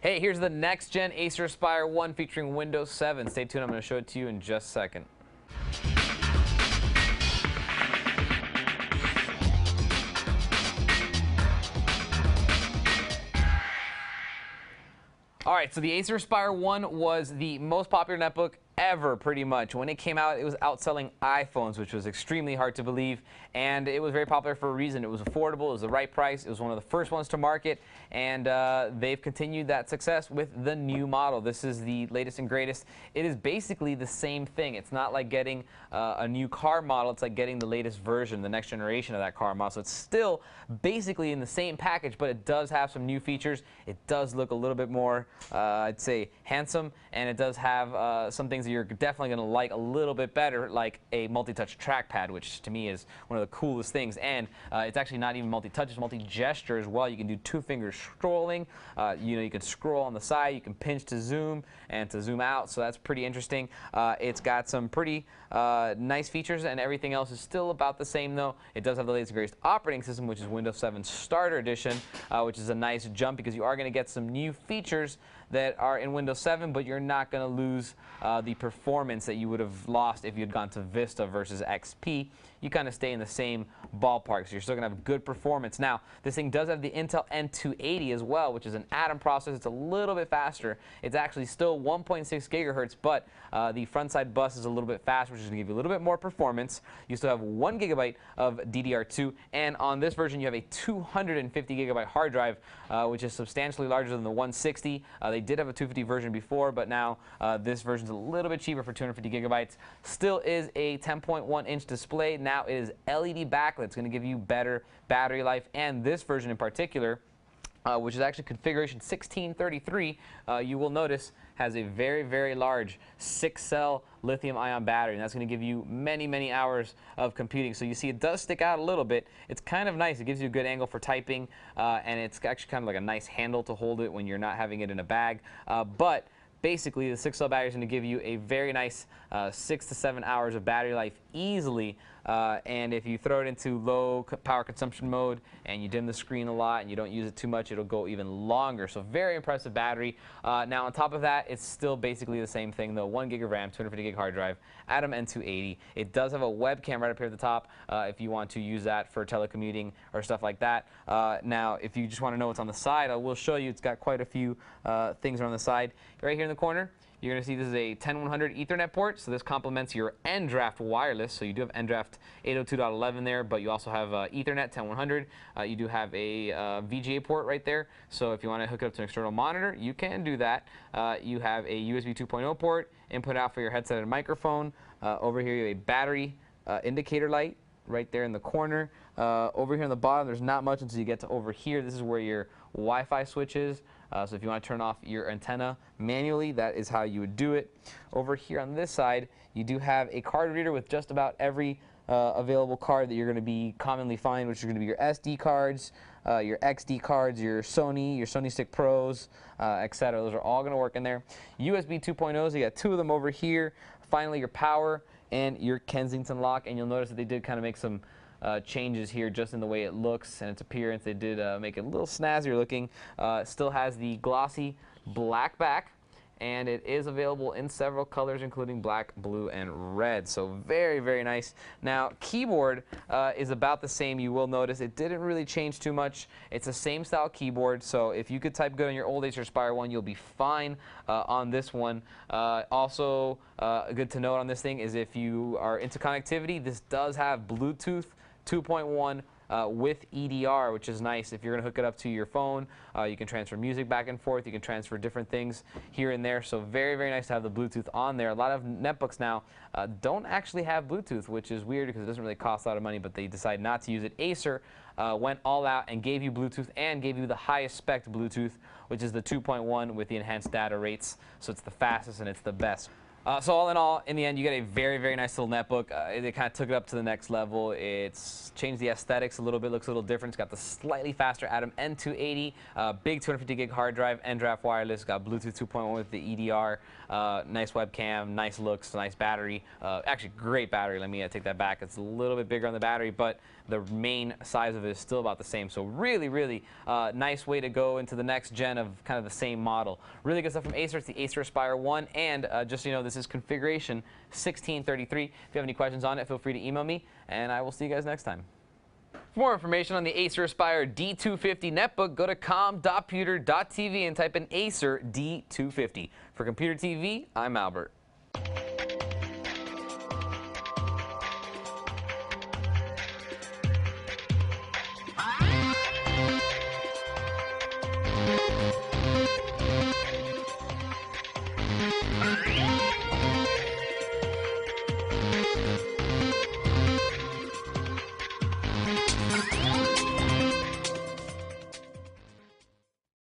Hey, here's the next gen Acer Aspire 1 featuring Windows 7. Stay tuned, I'm going to show it to you in just a second. All right, so the Acer Aspire 1 was the most popular netbook ever, pretty much. When it came out, it was outselling iPhones, which was extremely hard to believe, and it was very popular for a reason. It was affordable, it was the right price, it was one of the first ones to market, and they've continued that success with the new model. This is the latest and greatest. It is basically the same thing. It's not like getting a new car model, it's like getting the latest version, the next generation of that car model. So it's still basically in the same package, but it does have some new features. It does look a little bit more, I'd say, handsome, and it does have some things that you're definitely going to like a little bit better, like a multi-touch trackpad, which to me is one of the coolest things. And it's actually not even multi-touch, it's multi-gesture as well. You can do two-finger scrolling. You can scroll on the side, you can pinch to zoom and to zoom out, so that's pretty interesting. It's got some pretty nice features, and everything else is still about the same, though. It does have the latest and greatest operating system, which is Windows 7 Starter Edition, which is a nice jump because you are going to get some new features that are in Windows 7, but you're not going to lose the performance that you would have lost if you had gone to Vista versus XP. You kind of stay in the same ballpark, so you're still going to have good performance. Now, this thing does have the Intel N280 as well, which is an Atom processor. It's a little bit faster. It's actually still 1.6 gigahertz, but the front side bus is a little bit faster, which is going to give you a little bit more performance. You still have 1 gigabyte of DDR2, and on this version, you have a 250 gigabyte hard drive, which is substantially larger than the 160. They did have a 250 version before, but now this version is a little bit cheaper for 250 gigabytes. Still is a 10.1-inch display. Now it is LED backlit. It's going to give you better battery life, and this version in particular, which is actually configuration 1633, you will notice has a very, very large 6-cell lithium-ion battery, and that's going to give you many, many hours of computing. So you see it does stick out a little bit. It's kind of nice. It gives you a good angle for typing, and it's actually kind of like a nice handle to hold it when you're not having it in a bag. But basically, the 6-cell battery is going to give you a very nice 6 to 7 hours of battery life easily. And if you throw it into low power consumption mode and you dim the screen a lot and you don't use it too much, it'll go even longer. So very impressive battery. Now on top of that, it's still basically the same thing though. 1 gig of RAM, 250 gig hard drive, Atom N280. It does have a webcam right up here at the top if you want to use that for telecommuting or stuff like that. Now if you just want to know what's on the side, I will show you. It's got quite a few things on the side. Right here in the corner, you're going to see this is a 10100 Ethernet port, so this complements your NDRAFT wireless. So you do have NDRAFT 802.11 there, but you also have Ethernet 10100. You do have a VGA port right there, so if you want to hook it up to an external monitor, you can do that. You have a USB 2.0 port, input out for your headset and microphone. Over here you have a battery indicator light right there in the corner. Over here on the bottom, there's not much until you get to over here. This is where your Wi-Fi switch is. So if you want to turn off your antenna manually, that is how you would do it. Over here on this side, you do have a card reader with just about every available card that you're going to be commonly find, which are going to be your SD cards, your XD cards, your Sony Stick Pros, etc. Those are all going to work in there. USB 2.0s, you got 2 of them over here. Finally, your power and your Kensington lock, and you'll notice that they did kind of make some changes here just in the way it looks and its appearance. They did make it a little snazzier looking. Still has the glossy black back, and it is available in several colors, including black, blue, and red. So very, very nice. Now, keyboard is about the same. You will notice it didn't really change too much. It's the same style keyboard, so if you could type good on your old Acer Aspire 1, you'll be fine on this one. Also, good to note on this thing is if you are into connectivity, this does have Bluetooth 2.1 with EDR, which is nice. If you're going to hook it up to your phone, you can transfer music back and forth. You can transfer different things here and there. So very, very nice to have the Bluetooth on there. A lot of netbooks now don't actually have Bluetooth, which is weird because it doesn't really cost a lot of money, but they decide not to use it. Acer went all out and gave you Bluetooth and gave you the highest spec Bluetooth, which is the 2.1 with the enhanced data rates. So it's the fastest and it's the best. So all in all, in the end, you get a very, very nice little netbook. They kind of took it up to the next level. It's changed the aesthetics a little bit, looks a little different. It's got the slightly faster Atom N280, big 250 gig hard drive, N-Draft wireless, got Bluetooth 2.1 with the EDR, nice webcam, nice looks, nice battery. Actually, great battery. Let me take that back. It's a little bit bigger on the battery, but the main size of it is still about the same. So really, really nice way to go into the next gen of kind of the same model. Really good stuff from Acer. It's the Acer Aspire 1, and just so you know, this is configuration 1633. If you have any questions on it, feel free to email me, and I will see you guys next time. For more information on the Acer Aspire D250 Netbook, go to com.puter.tv and type in Acer D250. For Computer TV, I'm Albert.